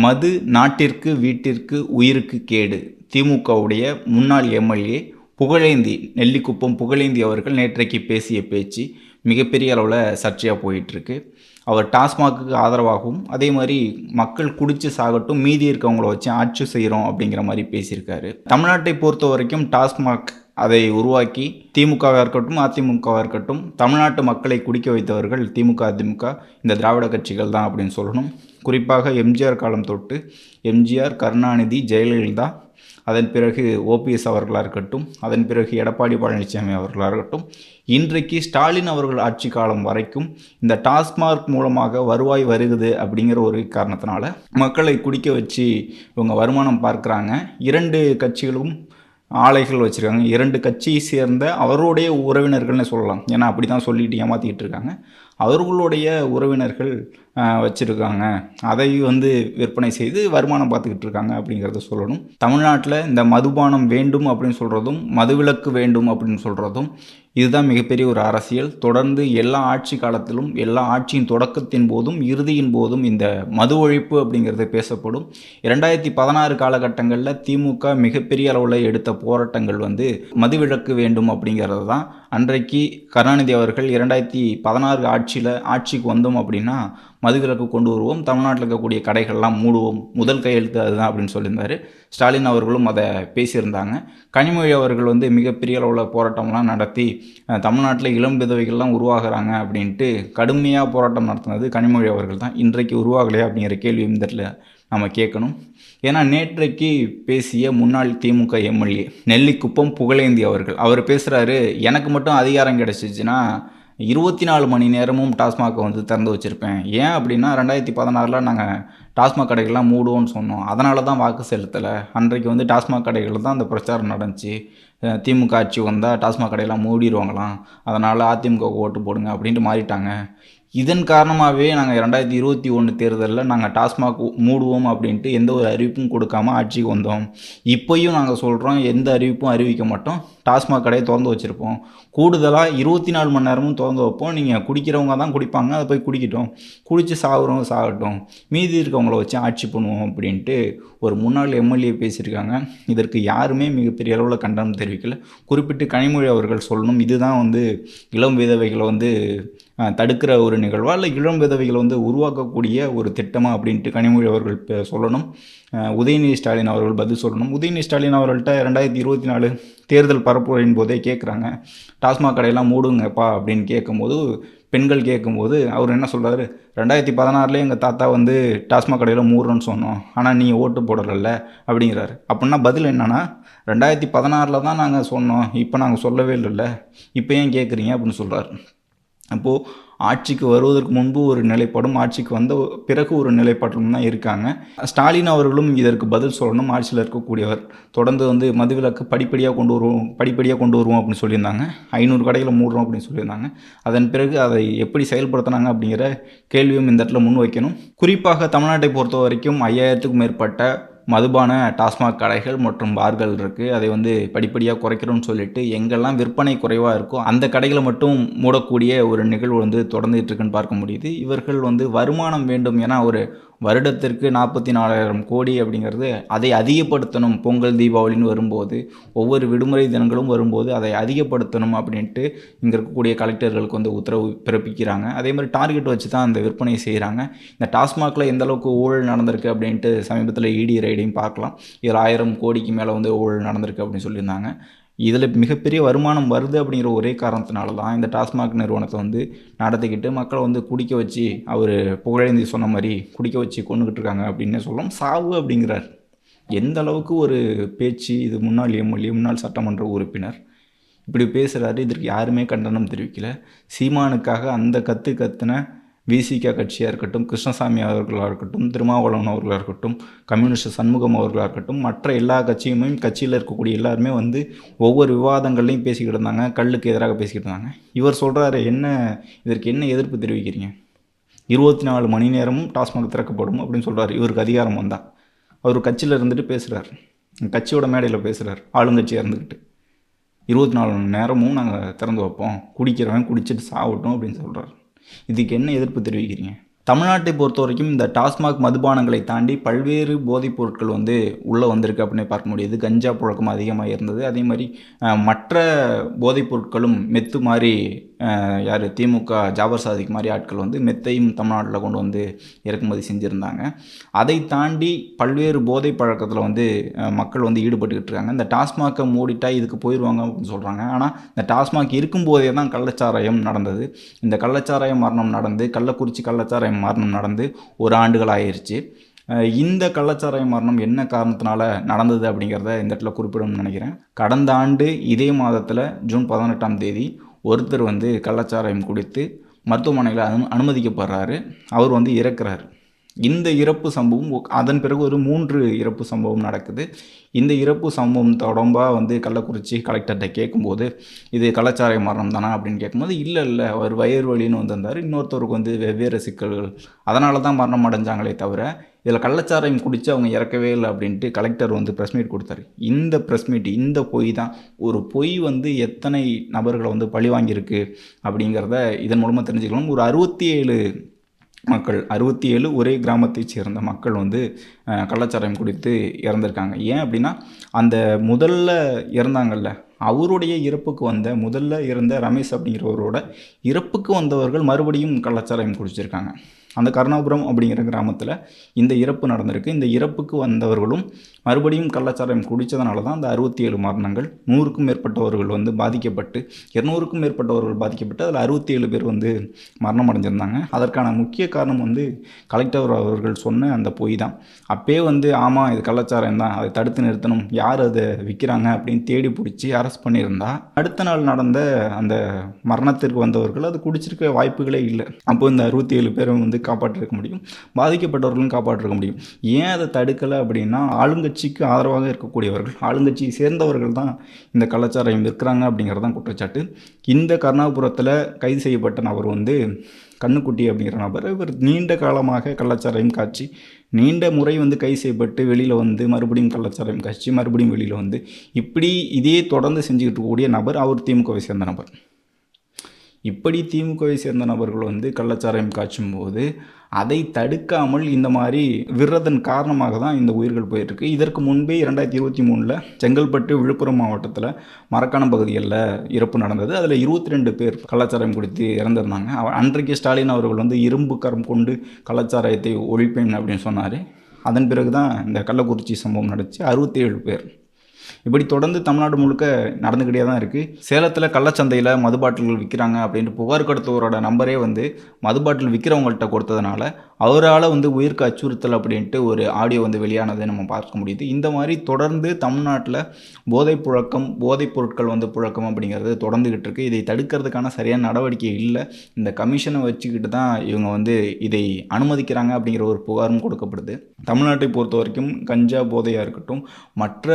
மது நாட்டிற்கு வீட்டிற்கு உயிருக்கு கேடு. திமுகவுடைய முன்னாள் எம்எல்ஏ புகழேந்தி, நெல்லிக்குப்பம் புகழேந்தி அவர்கள் நேற்றைக்கு பேசிய பேச்சு மிகப்பெரிய அளவில் சர்ச்சையாக போயிட்டுருக்கு. அவர் டாஸ்மாக்கு ஆதரவாகவும் அதே மாதிரி மக்கள் குடித்து சாகட்டும், மீதி இருக்கவங்கள வச்சு ஆட்சி செய்கிறோம் அப்படிங்கிற மாதிரி பேசியிருக்காரு. தமிழ்நாட்டை பொறுத்த வரைக்கும் டாஸ்மாக் அதை உருவாக்கி திமுகவாக இருக்கட்டும் அதிமுகவாக இருக்கட்டும் தமிழ்நாட்டு மக்களை குடிக்க வைத்தவர்கள் திமுக அதிமுக இந்த திராவிட கட்சிகள் தான் அப்படின்னு சொல்லணும். குறிப்பாக எம்ஜிஆர் காலம் தொட்டு எம்ஜிஆர், கருணாநிதி, ஜெயலலிதா, அதன் பிறகு ஓபிஎஸ் அவர்களாக இருக்கட்டும், அதன் பிறகு எடப்பாடி பழனிசாமி அவர்களாக இருக்கட்டும், இன்றைக்கு ஸ்டாலின் அவர்கள் ஆட்சி காலம் வரைக்கும் இந்த டாஸ்மாக் மூலமாக வருவாய் வருகுது அப்படிங்கிற ஒரு காரணத்தினால மக்களை குடிக்க வச்சு இவங்க வருமானம் பார்க்குறாங்க. இரண்டு கட்சிகளும் ஆலைகள் வச்சுருக்காங்க. இரண்டு கட்சியை சேர்ந்த அவருடைய உறவினர்கள்னு சொல்லலாம், ஏன்னா அப்படி தான் சொல்லிட்டு ஏமாற்றிக்கிட்டு இருக்காங்க. அவர்களுடைய உறவினர்கள் வச்சுருக்காங்க, அதை விற்பனை செய்து வருமானம் பார்த்துக்கிட்டு இருக்காங்க அப்படிங்கிறத சொல்லணும். தமிழ்நாட்டில் இந்த மதுபானம் வேண்டும் அப்படின்னு சொல்கிறதும் மதுவிலக்கு வேண்டும் அப்படின்னு சொல்கிறதும் இதுதான் மிகப்பெரிய ஒரு அரசியல். தொடர்ந்து எல்லா ஆட்சி காலத்திலும் எல்லா ஆட்சியின் தொடக்கத்தின் போதும் இறுதியின் போதும் இந்த மது ஒழிப்பு அப்படிங்கிறது பேசப்படும். 2016 காலகட்டங்களில் திமுக மிகப்பெரிய அளவில் எடுத்த போராட்டங்கள் மதுவிலக்கு வேண்டும் அப்படிங்கிறது தான். அன்றைக்கு கருணாநிதி அவர்கள் 2016 ஆட்சிக்கு வந்தோம் அப்படின்னா மதுவிலக்கு கொண்டு வருவோம், தமிழ்நாட்டில் இருக்கக்கூடிய கடைகள்லாம் மூடுவோம், முதல் கையெழுத்து அதுதான் அப்படின்னு சொல்லியிருந்தார். ஸ்டாலின் அவர்களும் அதை பேசியிருந்தாங்க. கனிமொழி அவர்கள் மிகப்பெரிய அளவில் போராட்டம்லாம் நடத்தி தமிழ்நாட்டில் இளம் விதவைகள்லாம் உருவாகிறாங்க அப்படின்ட்டு கடுமையாக போராட்டம் நடத்தினது கனிமொழி அவர்கள் தான். இன்றைக்கு உருவாகலையா அப்படிங்கிற கேள்வி இந்த இடத்துல நம்ம கேட்கணும். ஏன்னா நேற்றைக்கு பேசிய முன்னாள் திமுக எம்எல்ஏ நெல்லிக்குப்பம் புகழேந்தி அவர் பேசுகிறாரு, எனக்கு மட்டும் அதிகாரம் கிடச்சிச்சின்னா 24 மணி நேரமும் டாஸ்மாகை திறந்து வச்சுருப்பேன். ஏன் அப்படின்னா 2016 நாங்கள் டாஸ்மாக் கடைகள்லாம் மூடுவோன்னு சொன்னோம், அதனால தான் வாக்கு செலுத்தலை. அன்றைக்கு டாஸ்மாக் கடைகள் தான் அந்த பிரச்சாரம் நடந்துச்சு. திமுக ஆட்சி வந்தால் டாஸ்மாக் கடையெல்லாம் மூடிடுவாங்களாம், அதனால் அதிமுக ஓட்டு போடுங்க அப்படின்ட்டு மாறிட்டாங்க. இதன் காரணமாகவே நாங்கள் 2021 தேர்தலில் நாங்கள் டாஸ்மாக் மூடுவோம் அப்படின்ட்டு எந்த ஒரு அறிவிப்பும் கொடுக்காமல் ஆட்சிக்கு வந்தோம். இப்போயும் நாங்கள் சொல்கிறோம், எந்த அறிவிப்பும் அறிவிக்க மாட்டோம், டாஸ்மாக் கடையை திறந்து வச்சுருப்போம். கூடுதலாக 24 மணி நேரமும் திறந்து வைப்போம். நீங்கள் குடிக்கிறவங்க தான் குடிப்பாங்க, அதை போய் குடிக்கட்டும், குடித்து சாகுறவங்க சாகட்டும், மீதி இருக்கவங்கள வச்சு ஆட்சி பண்ணுவோம் அப்படின்ட்டு ஒரு முன்னாள் எம்எல்ஏ பேசியிருக்காங்க. இதற்கு யாருமே மிகப்பெரிய அளவில் கண்டனம் தெரிவிக்கல. குறிப்பிட்டு கனிமொழி அவர்கள் சொல்லணும், இதுதான் இளம் விதவைகளை தடுக்கிற ஒரு நிகழ்வா இல்லை இளம் விதவைகளை உருவாக்கக்கூடிய ஒரு திட்டமா அப்படின்ட்டு கனிமொழி அவர்கள் சொல்லணும். உதயநிதி ஸ்டாலின் அவர்கள் பதில் சொல்லணும். உதயநிதி ஸ்டாலின் அவர்கள்ட்ட 2024 தேர்தல் பரப்புரையின் போதே கேட்குறாங்க, டாஸ்மாக் கடையெல்லாம் மூடுங்கப்பா அப்படின்னு கேட்கும்போது, பெண்கள் கேட்கும்போது அவர் என்ன சொல்கிறாரு, 2016 எங்கள் தாத்தா டாஸ்மாக் கடையில் மூடுறோன்னு சொன்னோம், ஆனால் நீங்கள் ஓட்டு போடலைல்ல அப்படிங்கிறாரு. அப்படின்னா பதில் என்னன்னா, 2016 தான் நாங்கள் சொன்னோம், இப்போ நாங்கள் சொல்லவே இல்லைல்ல, இப்போ ஏன் கேட்குறீங்க அப்படின்னு சொல்கிறார். அப்போது ஆட்சிக்கு வருவதற்கு முன்பு ஒரு நிலைப்பாடும் ஆட்சிக்கு வந்த பிறகு ஒரு நிலைப்பாட்டிலும் தான் இருக்காங்க. ஸ்டாலின் அவர்களும் இதற்கு பதில் சொல்லணும். ஆட்சியில் இருக்கக்கூடியவர் தொடர்ந்து மதுவிலக்கு படிப்படியாக கொண்டு வருவோம் அப்படின்னு சொல்லியிருந்தாங்க. 500 கடைகளை மூடுறோம் அப்படின்னு சொல்லியிருந்தாங்க. அதன் பிறகு அதை எப்படி செயல்படுத்தினாங்க அப்படிங்கிற கேள்வியும் இந்த இடத்துல முன் வைக்கணும். குறிப்பாக தமிழ்நாட்டை பொறுத்த வரைக்கும் 5000க்கும் மேற்பட்ட மதுபான டாஸ்மாக் கடைகள் மற்றும் பார்கள் இருக்குது. அதை படிப்படியாக குறைக்கிறோம்னு சொல்லிட்டு எங்கெல்லாம் விற்பனை குறைவாக இருக்கோ அந்த கடைகளை மட்டும் மூடக்கூடிய ஒரு நிகழ்வு தொடர்ந்துட்டு இருக்குன்னு பார்க்க முடியுது. இவர்கள் வருமானம் வேண்டும், ஏன்னா ஒரு வருடத்திற்கு 44,000 கோடி அப்படிங்கிறது, அதை அதிகப்படுத்தணும். பொங்கல் தீபாவளின்னு வரும்போது, ஒவ்வொரு விடுமுறை தினங்களும் வரும்போது அதை அதிகப்படுத்தணும் அப்படின்ட்டு இங்கே இருக்கக்கூடிய கலெக்டர்களுக்கு உத்தரவு பிறப்பிக்கிறாங்க. அதே மாதிரி டார்கெட் வச்சு தான் அந்த விற்பனை செய்கிறாங்க. இந்த டாஸ்மாகில் எந்த அளவுக்கு ஊழல் நடந்திருக்கு அப்படின்ட்டு சமீபத்தில் இடி ரைடையும் பார்க்கலாம். இதில் 1000 கோடிக்கு மேலே ஊழல் நடந்திருக்கு அப்படின்னு சொல்லியிருந்தாங்க. இதில் மிகப்பெரிய வருமானம் வருது அப்படிங்கிற ஒரே காரணத்தினால தான் இந்த டாஸ்மாக் நிறுவனத்தை நடத்திக்கிட்டு மக்களை குடிக்க வச்சு, அவர் புகழேந்தி சொன்ன மாதிரி குடிக்க வச்சு கொண்டுக்கிட்டு இருக்காங்க அப்படின்னு சொல்லலாம். சாவு அப்படிங்கிறார். எந்த அளவுக்கு ஒரு பேச்சு இது! முன்னாள் எம்எல்ஏ, முன்னாள் சட்டமன்ற உறுப்பினர் இப்படி பேசுகிறாரு. இதற்கு யாருமே கண்டனம் தெரிவிக்கல. சீமானுக்காக அந்த கத்துன விசிக கட்சியாக இருக்கட்டும், கிருஷ்ணசாமி அவர்களாக இருக்கட்டும், திருமாவளவன் அவர்களாக இருக்கட்டும், கம்யூனிஸ்ட் சண்முகம் அவர்களாக இருக்கட்டும், மற்ற எல்லா கட்சியுமே கட்சியில் இருக்கக்கூடிய எல்லாருமே ஒவ்வொரு விவாதங்கள்லையும் பேசிக்கிட்டு இருந்தாங்க, கல்லுக்கு எதிராக பேசிக்கிட்டு இருந்தாங்க. இவர் சொல்கிறாரு, இதற்கு என்ன எதிர்ப்பு தெரிவிக்கிறீங்க? 24 மணி நேரமும் டாஸ்மாக் திறக்கப்படும் அப்படின்னு சொல்கிறார். இவருக்கு அதிகாரம் வந்தால் அவர் கட்சியில் இருந்துட்டு பேசுகிறார், கட்சியோட மேடையில் பேசுகிறார், ஆளுங்கட்சியாக இருந்துக்கிட்டு 24 மணி நேரமும் நாங்கள் திறந்து வைப்போம், குடிக்கிறவன் குடிச்சிட்டு சாகட்டும் அப்படின்னு சொல்கிறார். இதுக்கு என்ன எதிர்ப்பு தெரிவிக்கிறீங்க? தமிழ்நாட்டை பொறுத்தவரைக்கும் இந்த டாஸ்மாக் மதுபானங்களை தாண்டி பல்வேறு போதைப் பொருட்கள் வந்து உள்ளே வந்திருக்கு அப்படின்னு பார்க்க முடியுது. கஞ்சா புழக்கம் அதிகமாக இருந்தது. அதே மாதிரி மற்ற போதைப் பொருட்களும் மெத்து மாதிரி யார் திமுக ஜாபர் சாதிக் மாதிரி ஆட்கள் வந்து மெத்தையும் தமிழ்நாட்டில் கொண்டு வந்து இறக்குமதி செஞ்சுருந்தாங்க. அதை தாண்டி பல்வேறு போதை பழக்கத்தில் வந்து மக்கள் வந்து ஈடுபட்டுக்கிட்டு இருக்காங்க. இந்த டாஸ்மாகை மூடிட்டா இதுக்கு போயிடுவாங்க அப்படின்னு சொல்கிறாங்க. ஆனால் இந்த டாஸ்மாக் இருக்கும்போதே தான் கள்ளச்சாராயம் நடந்தது. இந்த கள்ளச்சாராய மரணம் நடந்து கள்ளக்குறிச்சி கள்ளச்சாராயம் மரணம் நடந்து 1 ஆண்டுகள் ஆயிடுச்சு. இந்த கள்ளச்சாராய மரணம் என்ன காரணத்தினால நடந்தது அப்படிங்கிறத இந்த இடத்துல குறிப்பிடணும்னு நினைக்கிறேன். கடந்த ஆண்டு இதே மாதத்தில் ஜூன் 18ஆம் தேதி ஒருத்தர் வந்து கள்ளச்சாராயம் குடித்து மருத்துவமனையில் அனுமதிக்கப்படுறாரு. அவர் வந்து இறக்குறாரு. இந்த இறப்பு சம்பவம் அதன் பிறகு ஒரு 3 இறப்பு சம்பவம் நடக்குது. இந்த இறப்பு சம்பவம் தொடர்பாக வந்து கள்ளக்குறிச்சி கலெக்டர்கிட்ட கேட்கும்போது இது கள்ளச்சாராய மரணம் தானா அப்படின்னு கேட்கும்போது இல்லை அவர் வயிறு வலின்னு வந்திருந்தார், இன்னொருத்தருக்கு வந்து வெவ்வேறு சிக்கல்கள், அதனால தான் மரணம் அடைஞ்சாங்களே தவிர இதில் கள்ளச்சாராயம் குடித்து அவங்க இறக்கவே இல்லை அப்படின்ட்டு கலெக்டர் வந்து ப்ரெஸ் மீட் கொடுத்தாரு. இந்த ப்ரெஸ் மீட் இந்த பொய் தான். ஒரு பொய் வந்து எத்தனை நபர்களை வந்து பழி வாங்கியிருக்கு அப்படிங்கிறத இதன் மூலமாக தெரிஞ்சுக்கலாம். ஒரு 67 மக்கள் 67 ஒரே கிராமத்தைச் சேர்ந்த மக்கள் வந்து கள்ளச்சாராயம் குடித்து இறந்துருக்காங்க. ஏன் அப்படின்னா அந்த முதல்ல இறந்தாங்கல்ல அவருடைய இறப்புக்கு முதல்ல இறந்த ரமேஷ் அப்படிங்கிறவரோட இறப்புக்கு வந்தவர்கள் மறுபடியும் கள்ளச்சாராயம் குடிச்சிருக்காங்க. அந்த கருணாபுரம் அப்படிங்கிற கிராமத்தில் இந்த இறப்பு நடந்திருக்கு. இந்த இறப்புக்கு வந்தவர்களும் மறுபடியும் கள்ளச்சாராயம் குடித்ததுனால தான் அந்த 67 மரணங்கள், 100க்கும் மேற்பட்டவர்கள் வந்து பாதிக்கப்பட்டு 200க்கும் மேற்பட்டவர்கள் பாதிக்கப்பட்டு அதில் 67 பேர் வந்து மரணம் அடைஞ்சிருந்தாங்க. அதற்கான முக்கிய காரணம் வந்து கலெக்டர் அவர்கள் சொன்ன அந்த பொய் தான். அப்பே வந்து ஆமாம் இது கள்ளச்சாராயம் தான், அதை தடுத்து நிறுத்தணும், யார் அதை விற்கிறாங்க அப்படின்னு தேடி பிடிச்சி அரெஸ்ட் பண்ணியிருந்தா அடுத்த நாள் நடந்த அந்த மரணத்திற்கு வந்தவர்கள் அது குடிச்சிருக்க வாய்ப்புகளே இல்லை. அப்போ இந்த 67 பேரை வந்து காப்பாற்றிருக்க முடியும், பாதிக்கப்பட்டவர்களும் காப்பாற்றிருக்க முடியும். ஏன் அதை தடுக்கலை அப்படின்னா ஆளுங்கட்சிக்கு ஆதரவாக இருக்கக்கூடியவர்கள், ஆளுங்கட்சியை சேர்ந்தவர்கள் தான் இந்த கள்ளச்சாராயம் விற்கிறாங்க அப்படிங்கிறது தான் குற்றச்சாட்டு. இந்த கருணாபுரத்தில் கைது செய்யப்பட்ட நபர் வந்து கண்ணுக்குட்டி அப்படிங்கிற நபர், இவர் நீண்ட காலமாக கள்ளச்சாராயம் காய்ச்சி நீண்ட முறை வந்து கைது செய்யப்பட்டு வெளியில் வந்து மறுபடியும் கள்ளச்சாராயம் காய்ச்சி மறுபடியும் வெளியில் வந்து இப்படி இதே தொடர்ந்து செஞ்சுக்கிட்டு இருக்கக்கூடிய நபர். அவர் திமுகவை சேர்ந்த நபர். இப்படி திமுகவை சேர்ந்த நபர்கள் வந்து கள்ளச்சாராயம் காய்ச்சும் போது அதை தடுக்காமல் இந்த மாதிரி விடுறதன் காரணமாக தான் இந்த உயிர்கள் போயிட்டுருக்கு. இதற்கு முன்பே 2023 செங்கல்பட்டு விழுப்புரம் மாவட்டத்தில் மரக்காணம் பகுதிகளில் இறப்பு நடந்தது. அதில் 22 பேர் கள்ளச்சாராயம் குடித்து இறந்துருந்தாங்க. அன்றைக்கு ஸ்டாலின் அவர்கள் வந்து இரும்பு கரம் கொண்டு கள்ளச்சாராயத்தை ஒழிப்பேன் அப்படின்னு சொன்னார். அதன் பிறகு தான் இந்த கள்ளக்குறிச்சி சம்பவம் நடந்துச்சு. 67 பேர். இப்படி தொடர்ந்து தமிழ்நாடு முழுக்க நடந்துக்கிட்டே தான் இருக்குது. சேலத்தில் கள்ளச்சந்தையில் மது பாட்டில்கள் விற்கிறாங்க அப்படின்ட்டு புகார் கொடுத்தவரோட நம்பரே வந்து மது பாட்டில் விற்கிறவங்கள்ட்ட கொடுத்ததுனால அவரால் வந்து உயிருக்கு அச்சுறுத்தல் அப்படின்ட்டு ஒரு ஆடியோ வந்து வெளியானதை நம்ம பார்க்க முடியுது. இந்த மாதிரி தொடர்ந்து தமிழ்நாட்டில் போதைப் பொருட்கள் வந்து புழக்கம் அப்படிங்கிறது தொடர்ந்துக்கிட்டு இருக்குது. இதை தடுக்கிறதுக்கான சரியான நடவடிக்கை இல்லை. இந்த கமிஷனை வச்சுக்கிட்டு தான் இவங்க வந்து இதை அனுமதிக்கிறாங்க அப்படிங்கிற ஒரு புகாரும் கொடுக்கப்படுது. தமிழ்நாட்டை பொறுத்த வரைக்கும் கஞ்சா போதையாக இருக்கட்டும், மற்ற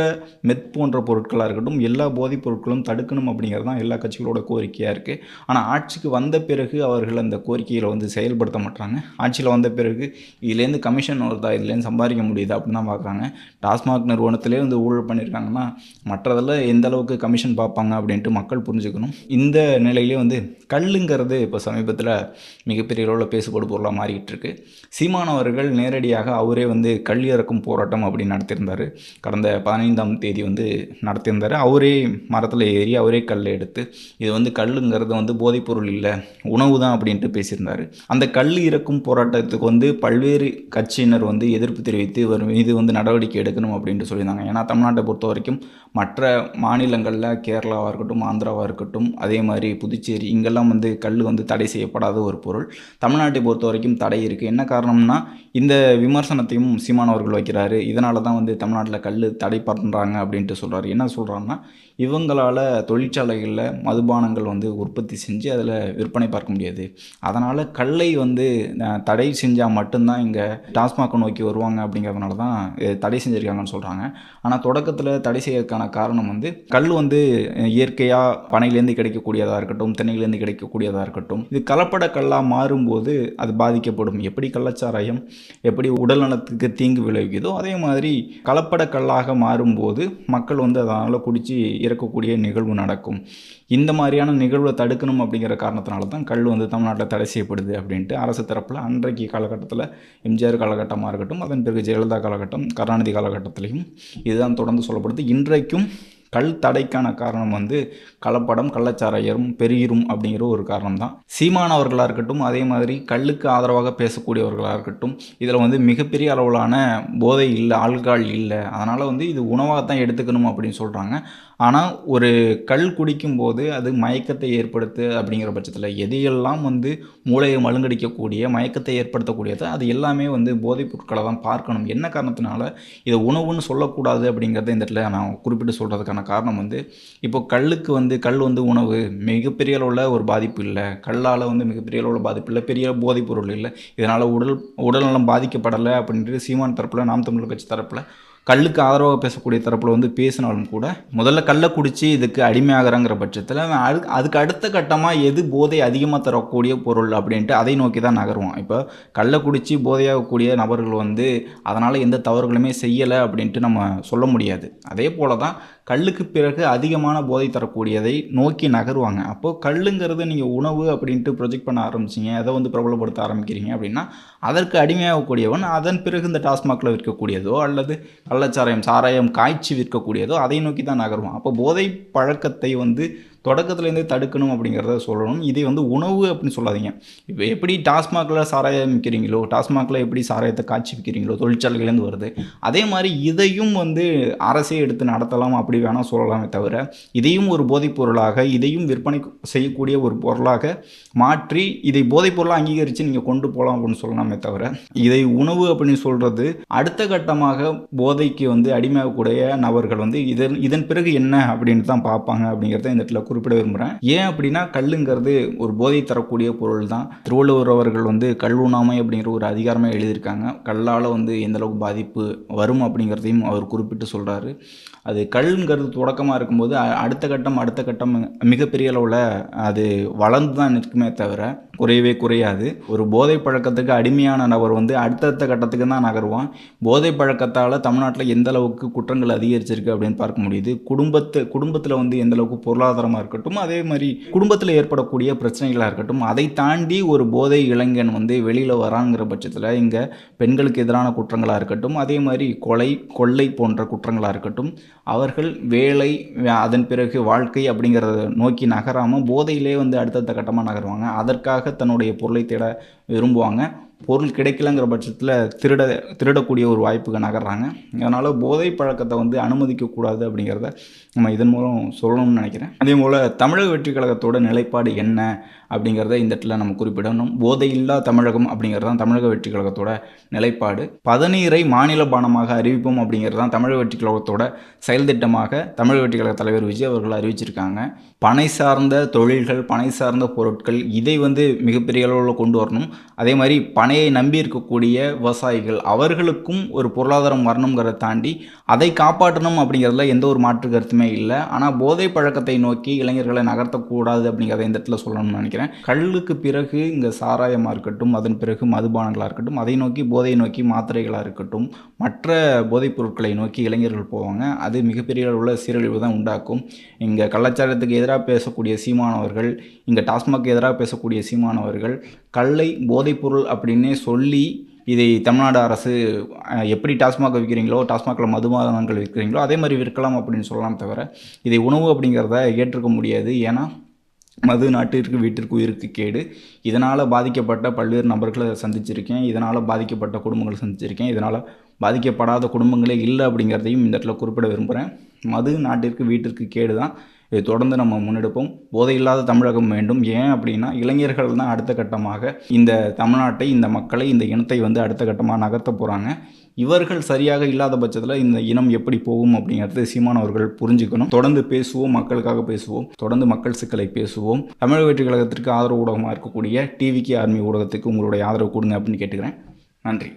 மெத் போன்ற பொருட்களாக இருக்கட்டும், எல்லா போதைப் பொருட்களும் தடுக்கணும் அப்படிங்கிறது தான் எல்லா கட்சிகளோட கோரிக்கையாக இருக்குது. ஆனால் ஆட்சிக்கு வந்த பிறகு அவர்கள் அந்த கோரிக்கையில் வந்து செயல்படுத்த மாட்டாங்க. ஆட்சியில் வந்த பிறகு இதுலேருந்து கமிஷன் வருதா, இதுலேருந்து சம்பாதிக்க முடியுதா அப்படின்னு தான் பார்க்குறாங்க. டாஸ்மாக் நிறுவனத்திலே வந்து ஊழல் பண்ணியிருக்காங்கன்னா மற்றதில் எந்த அளவுக்கு கமிஷன் பார்ப்பாங்க அப்படின்ட்டு மக்கள் புரிஞ்சுக்கணும். இந்த நிலையிலே வந்து கல்லுங்கிறது இப்போ சமீபத்தில் மிகப்பெரிய அளவில் பேசுபடு பொருளாக மாறிக்கிட்டு இருக்கு. சீமான் அவர்கள் நேரடியாக அவரே வந்து கல் இறக்கும் போராட்டம் அப்படின்னு நடத்தியிருந்தார். கடந்த 15ஆம் தேதி வந்து நடத்தியிருந்தார். அவரே மரத்தில் ஏறி அவரே கல்லை எடுத்து இது வந்து கல்லுங்கிறது வந்து போதைப்பொருள் இல்லை, உணவு தான் அப்படின்ட்டு பேசியிருந்தார். அந்த கல் இறக்கும் போராட்டத்துக்கு வந்து பல்வேறு கட்சியினர் வந்து எதிர்ப்பு தெரிவித்து இவர் மீது வந்து நடவடிக்கை எடுக்கணும் அப்படின்ட்டு சொல்லியிருந்தாங்க. ஏன்னா தமிழ்நாட்டை பொறுத்த வரைக்கும் மற்ற மாநிலங்களில் கேரளாவாக இருக்கட்டும், ஆந்திராவாக இருக்கட்டும், அதே மாதிரி புதுச்சேரி, இங்கெல்லாம் வந்து கல் வந்து தடை செய்யப்படாத ஒரு பொருள். தமிழ்நாட்டை பொறுத்த வரைக்கும் தடை இருக்குது. என்ன காரணம்னா இந்த விமர்சனத்தையும் சீமான் அவர்கள் வைக்கிறாரு. இதனால தான் வந்து தமிழ்நாட்டில் கல் தடை பண்ணுறாங்க அப்படின்ட்டு சொல்கிறாரு. என்ன சொல்கிறாங்கன்னா இவங்களால் தொழிற்சாலைகளில் மதுபானங்கள் வந்து உற்பத்தி செஞ்சு அதில் விற்பனை பார்க்க முடியாது, அதனால் கல்லை வந்து தடை செஞ்சால் மட்டும்தான் இங்கே டாஸ்மாகை நோக்கி வருவாங்க அப்படிங்கிறதுனால தான் தடை செஞ்சுருக்காங்கன்னு சொல்கிறாங்க. ஆனால் தொடக்கத்தில் தடை செய்யறதுக்கான காரணம் வந்து கல் வந்து இயற்கையாக பனையிலேருந்து கிடைக்கக்கூடியதாக இருக்கட்டும், தென்னையிலேருந்து கிடைக்கக்கூடியதாக இருக்கட்டும், இது கலப்பட கல்லாக மாறும்போது அது பாதிக்கப்படும். எப்படி கள்ளச்சாராயம் எப்படி உடல் நலத்துக்கு தீங்கு விளைவிக்குதோ அதே மாதிரி கலப்பட கல்லாக மாறும்போது மக்கள் வந்து அதனால் குடித்து இறக்கக்கூடிய நிகழ்வு நடக்கும். இந்த மாதிரியான நிகழ்வை தடுக்கணும் அப்படிங்கிற காரணத்தினால தான் கல் வந்து தமிழ்நாட்டில் தடை செய்யப்படுது அப்படின்ட்டு அரசு தரப்பில் அன்றைக்கு காலகட்டத்தில் எம்ஜிஆர் காலகட்டமாக இருக்கட்டும், அதன் பிறகு ஜெயலலிதா காலகட்டம், கருணாநிதி காலகட்டத்திலையும் இதுதான் தொடர்ந்து சொல்லப்படுது. இன்றைக்கும் கல் தடைக்கான காரணம் வந்து கலப்படம், கள்ளச்சாராயம் பெருகிரும் அப்படிங்கிற ஒரு காரணம் தான். சீமான் அவர்களாக இருக்கட்டும், அதே மாதிரி கல்லுக்கு ஆதரவாக பேசக்கூடியவர்களாக இருக்கட்டும், இதில் வந்து மிகப்பெரிய அளவிலான போதை இல்லை, ஆல்கஹால் இல்லை, அதனால் வந்து இது உணவாக தான் எடுத்துக்கணும் அப்படின்னு சொல்கிறாங்க. ஆனால் ஒரு கல் குடிக்கும்போது அது மயக்கத்தை ஏற்படுத்து அப்படிங்கிற பட்சத்தில் எதையெல்லாம் வந்து மூளையை மழுங்கடிக்கக்கூடிய மயக்கத்தை ஏற்படுத்தக்கூடியது அது எல்லாமே வந்து போதைப் பொருட்களை தான் பார்க்கணும். என்ன காரணத்தினால இதை உணவுன்னு சொல்லக்கூடாது அப்படிங்கிறத இந்த இடத்துல நான் குறிப்பிட்டு சொல்கிறதுக்கான காரணம் வந்து, இப்போ கல்லுக்கு வந்து கல் வந்து உணவு மிகப்பெரிய அளவில் ஒரு பாதிப்பு இல்லை, கல்லால் வந்து மிகப்பெரிய அளவில் பாதிப்பு இல்லை, பெரிய போதைப் பொருள் இல்லை, இதனால் உடல்நலம் பாதிக்கப்படலை அப்படின்ட்டு சீமான் தரப்பில், நாம் தமிழர் கட்சி தரப்பில், கல்லுக்கு ஆதரவாக பேசக்கூடிய தரப்பில் வந்து பேசினாலும் கூட முதல்ல கல்லை குடித்து இதுக்கு அடிமையாகிறாங்கிற பட்சத்தில் அதுக்கு அடுத்த கட்டமாக எது போதை அதிகமாக தரக்கூடிய பொருள் அப்படின்ட்டு அதை நோக்கி தான் நகருவான். இப்போ கல்லை குடித்து போதையாகக்கூடிய நபர்கள் வந்து அதனால் எந்த தவறுகளுமே செய்யலை அப்படின்ட்டு நம்ம சொல்ல முடியாது. அதே போல் தான் கல்லுக்கு பிறகு அதிகமான போதை தரக்கூடியதை நோக்கி நகருவாங்க. அப்போது கல்லுங்கிறது நீங்கள் உணவு அப்படின்ட்டு ப்ரொஜெக்ட் பண்ண ஆரம்பிச்சிங்க, அதை வந்து பிரபலப்படுத்த ஆரம்பிக்கிறீங்க அப்படின்னா அதற்கு அடிமையாகக்கூடியவன் அதன் பிறகு இந்த டாஸ்மாகில் விற்கக்கூடியதோ அல்லது சாராயம் காய்ச்சி விற்கக்கூடியதோ அதை நோக்கி தான் நகருவான். அப்போ போதை பழக்கத்தை வந்து தொடக்கத்துலேருந்தே தடுக்கணும் அப்படிங்கிறத சொல்லணும். இதை வந்து உணவு அப்படின்னு சொல்லாதீங்க. இப்போ எப்படி டாஸ்மாகில் சாராயம் விற்கிறீங்களோ, டாஸ்மாகில் எப்படி சாராயத்தை காய்ச்சி விற்கிறீங்களோ, தொழிற்சாலைகள்லேருந்து வருது, அதே மாதிரி இதையும் வந்து அரசே எடுத்து நடத்தலாம் அப்படி வேணால் சொல்லலாமே தவிர, இதையும் ஒரு போதைப் பொருளாக, இதையும் விற்பனை செய்யக்கூடிய ஒரு பொருளாக மாற்றி இதை போதைப் பொருளாக அங்கீகரித்து நீங்கள் கொண்டு போகலாம் அப்படின்னு சொல்லலாமே தவிர, இதை உணவு அப்படின்னு சொல்கிறது அடுத்த கட்டமாக போதைக்கு வந்து அடிமையாகக்கூடிய நபர்கள் வந்து இதன் பிறகு என்ன அப்படின்னு தான் பார்ப்பாங்க அப்படிங்கிறத இந்த இடத்துல குறிப்பிட விரும்புகிறேன். ஏன் அப்படின்னா கல்லுங்கிறது ஒரு போதை தரக்கூடிய பொருள் தான். திருவள்ளுவர் அவர்கள் வந்து கல் உண்ணாமை அப்படிங்கிற ஒரு அதிகாரமே எழுதியிருக்காங்க. கல்லால் வந்து எந்தளவுக்கு பாதிப்பு வரும் அப்படிங்கிறதையும் அவர் குறிப்பிட்டு சொல்கிறாரு. அது கல்லுங்கிறது தொடக்கமாக இருக்கும்போது அடுத்த கட்டம் மிகப்பெரிய அளவில் அது வளர்ந்து தான் நிற்குமே தவிர குறையவே குறையாது. ஒரு போதை பழக்கத்துக்கு அடிமையான நபர் வந்து அடுத்தடுத்த கட்டத்துக்கு தான் நகருவான். போதை பழக்கத்தால் தமிழ்நாட்டில் எந்த அளவுக்கு குற்றங்கள் அதிகரிச்சிருக்கு அப்படின்னு பார்க்க முடியுது. குடும்பத்தில் வந்து எந்த அளவுக்கு பொருளாதாரமாக இருக்கட்டும், அதே மாதிரி குடும்பத்தில் ஏற்படக்கூடிய பிரச்சனைகளாக இருக்கட்டும், அதை தாண்டி ஒரு போதை இளைஞன் வந்து வெளியில் வராங்கிற பட்சத்தில் இங்கே பெண்களுக்கு எதிரான குற்றங்களாக இருக்கட்டும், அதே மாதிரி கொள்ளை போன்ற குற்றங்களாக இருக்கட்டும், அவர்கள் வேலை அதன் பிறகு வாழ்க்கை அப்படிங்கிறத நோக்கி நகராமல் போதையிலே வந்து அடுத்தடுத்த கட்டமாக நகருவாங்க. அதற்காக தன்னுடைய பொருளை தேட விரும்புவாங்க. பொருள் கிடைக்கலங்கிற பட்சத்தில் திருடக்கூடிய ஒரு வாய்ப்புக்கு நகர்றாங்க. அதனால் போதை பழக்கத்தை வந்து அனுமதிக்கக்கூடாது அப்படிங்கிறத நம்ம இதன் மூலம் சொல்லணும்னு நினைக்கிறேன். அதே போல் தமிழக வெற்றி கழகத்தோட நிலைப்பாடு என்ன அப்படிங்கிறத இந்த இடத்துல நம்ம குறிப்பிடணும். போதையில்லா தமிழகம் அப்படிங்கிறது தான் தமிழக வெற்றி கழகத்தோட நிலைப்பாடு. பதநீரை மாநில பானமாக அறிவிப்போம் அப்படிங்கிறது தான் தமிழக வெற்றி கழகத்தோட செயல் திட்டமாக தமிழக வெற்றி கழக தலைவர் விஜய் அவர்கள் அறிவிச்சிருக்காங்க. பனை சார்ந்த தொழில்கள், பனை சார்ந்த பொருட்கள் இதை வந்து மிகப்பெரிய அளவில் கொண்டு வரணும். அதே மாதிரி பனையை நம்பி இருக்கக்கூடிய விவசாயிகள் அவர்களுக்கும் ஒரு பொருளாதாரம் வரணுங்கிறத தாண்டி அதை காப்பாற்றணும் அப்படிங்கிறதுல எந்த ஒரு மாற்று கருத்துமே இல்லை. ஆனால் போதை பழக்கத்தை நோக்கி இளைஞர்களை நகர்த்தக்கூடாது அப்படிங்கிறத இந்த இடத்துல சொல்லணும்னு நினைக்கிறேன். கல்லுக்கு பிறகு இங்கே சாராயமாக இருக்கட்டும், அதன் பிறகு மதுபானங்களாக இருக்கட்டும், அதை நோக்கி போதையை நோக்கி மாத்திரைகளாக இருக்கட்டும், மற்ற போதைப் பொருட்களை நோக்கி இளைஞர்கள் போவாங்க. அது மிகப்பெரிய அளவுள்ள சீரழிவு தான் உண்டாக்கும். இங்கே கலாச்சாரத்துக்கு எதிராக பேசக்கூடிய சீமானவர்கள், இங்கே டாஸ்மாக் எதிராக பேசக்கூடிய சீமானவர்கள் கல்லை போதைப்பொருள் அப்படின்னே சொல்லி இதை தமிழ்நாடு அரசு எப்படி டாஸ்மாக் விற்கிறீங்களோ, டாஸ்மாகில் மதுபானங்கள் விற்கிறீங்களோ அதே மாதிரி விற்கலாம் அப்படின்னு சொல்லலாம் தவிர இதை உணவு அப்படிங்கிறத ஏற்றுக்க முடியாது. ஏன்னா மது நாட்டிற்கு வீட்டிற்கு உயிருக்கு கேடு. இதனால் பாதிக்கப்பட்ட பல்வேறு நபர்களை சந்திச்சிருக்கேன், இதனால் பாதிக்கப்பட்ட குடும்பங்களை சந்திச்சிருக்கேன், இதனால் பாதிக்கப்படாத குடும்பங்களே இல்லை அப்படிங்கிறதையும் இந்த இடத்துல குறிப்பிட விரும்புகிறேன். மது நாட்டிற்கு வீட்டிற்கு கேடு தான். இதை தொடர்ந்து நம்ம முன்னெடுப்போம். போதை இல்லாத தமிழகம் வேண்டும். ஏன் அப்படின்னா இளைஞர்கள் தான் அடுத்த கட்டமாக இந்த தமிழ்நாட்டை, இந்த மக்களை, இந்த இனத்தை வந்து அடுத்த கட்டமாக நகர்த்த போகிறாங்க. இவர்கள் சரியாக இல்லாத பட்சத்தில் இந்த இனம் எப்படி போகும் அப்படிங்கிறது சீமான் அவர்கள் புரிஞ்சுக்கணும். தொடர்ந்து பேசுவோம், மக்களுக்காக பேசுவோம், தொடர்ந்து மக்கள் சிக்கலை பேசுவோம். தமிழக வெற்றி கழகத்திற்கு ஆதரவு ஊடகமாக இருக்கக்கூடிய டிவிகே ஆர்மி ஊடகத்துக்கு உங்களுடைய ஆதரவு கொடுங்க அப்படின்னு கேட்டுக்கிறேன். நன்றி.